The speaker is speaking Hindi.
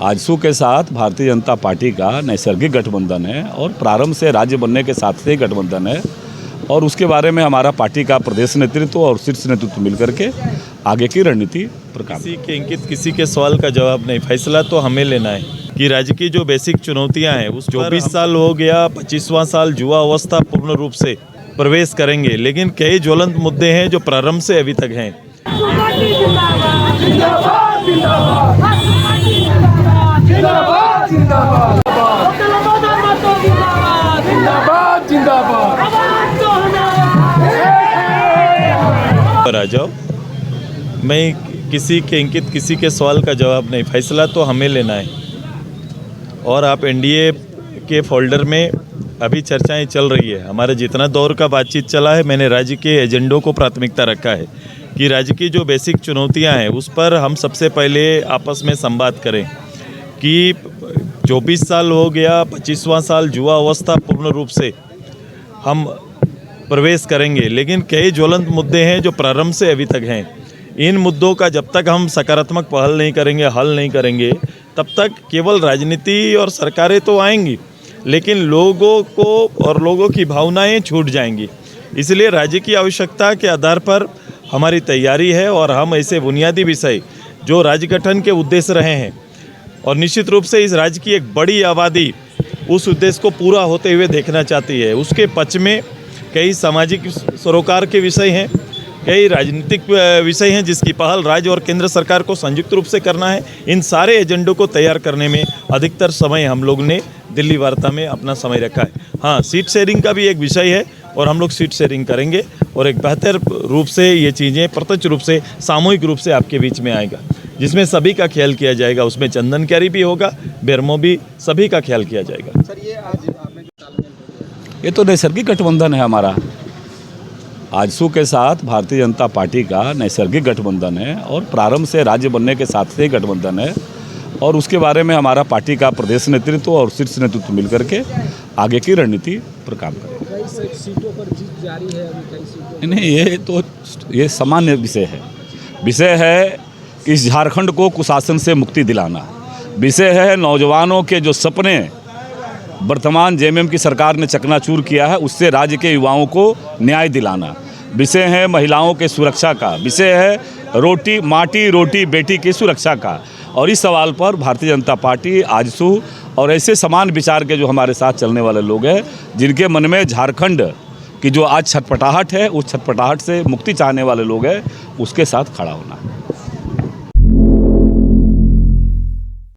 आजसू के साथ भारतीय जनता पार्टी का नैसर्गिक गठबंधन है और प्रारंभ से राज्य बनने के साथ से ही गठबंधन है और उसके बारे में हमारा पार्टी का प्रदेश नेतृत्व और शीर्ष नेतृत्व मिलकर के आगे की रणनीति पर काम। किसी के इंकित किसी के सवाल का जवाब नहीं, फैसला तो हमें लेना है कि राज्य की जो बेसिक चुनौतियां हैं उस 24 साल हो गया, 25वां साल युवा अवस्था पूर्ण रूप से प्रवेश करेंगे, लेकिन कई ज्वलंत मुद्दे हैं जो प्रारंभ से अभी तक हैं। आ जाओ, मैं किसी के इंकित किसी के सवाल का जवाब नहीं, फैसला तो हमें लेना है। और आप एनडीए के फोल्डर में अभी चर्चाएं चल रही है, हमारे जितना दौर का बातचीत चला है, मैंने राज्य के एजेंडों को प्राथमिकता रखा है कि राज्य की जो बेसिक चुनौतियां हैं उस पर हम सबसे पहले आपस में संवाद करें कि 24 साल हो गया, 25वां साल युवा अवस्था पूर्ण रूप से हम प्रवेश करेंगे, लेकिन कई ज्वलंत मुद्दे हैं जो प्रारंभ से अभी तक हैं। इन मुद्दों का जब तक हम सकारात्मक पहल नहीं करेंगे, हल नहीं करेंगे, तब तक केवल राजनीति और सरकारें तो आएंगी, लेकिन लोगों को और लोगों की भावनाएं छूट जाएंगी। इसलिए राज्य की आवश्यकता के आधार पर हमारी तैयारी है और हम ऐसे बुनियादी विषय जो राज्य गठन के उद्देश्य रहे हैं और निश्चित रूप से इस राज्य की एक बड़ी आबादी उस उद्देश्य को पूरा होते हुए देखना चाहती है, उसके पक्ष में कई सामाजिक सरोकार के विषय हैं, कई राजनीतिक विषय हैं जिसकी पहल राज्य और केंद्र सरकार को संयुक्त रूप से करना है। इन सारे एजेंडों को तैयार करने में अधिकतर समय हम लोग ने दिल्ली वार्ता में अपना समय रखा है। हाँ, सीट शेयरिंग का भी एक विषय है और हम लोग सीट शेयरिंग करेंगे और एक बेहतर रूप से ये चीज़ें प्रत्यक्ष रूप से सामूहिक रूप से आपके बीच में आएगा, जिसमें सभी का ख्याल किया जाएगा। उसमें चंदन क्यारी भी होगा, बेरमो भी, सभी का ख्याल किया जाएगा। सर, ये आज आपने जो तालमेल ये तो नैसर्गिक गठबंधन है हमारा। आजसू के साथ भारतीय जनता पार्टी का नैसर्गिक गठबंधन है और प्रारंभ से राज्य बनने के साथ से ही गठबंधन है और उसके बारे में हमारा पार्टी का प्रदेश नेतृत्व और शीर्ष नेतृत्व मिलकर के आगे की रणनीति पर काम करें। कई सीटों पर जीत जारी है, अभी कई सीटों नहीं, ये सामान्य विषय है कि इस झारखंड को कुशासन से मुक्ति दिलाना। विषय है नौजवानों के जो सपने वर्तमान जेएमएम की सरकार ने चकनाचूर किया है, उससे राज्य के युवाओं को न्याय दिलाना। विषय है महिलाओं के सुरक्षा का, विषय है माटी रोटी बेटी की सुरक्षा का। और इस सवाल पर भारतीय जनता पार्टी, आजसू और ऐसे समान विचार के जो हमारे साथ चलने वाले लोग हैं, जिनके मन में झारखंड की जो आज छटपटाहट है, उस छटपटाहट से मुक्ति चाहने वाले लोग हैं, उसके साथ खड़ा होना है।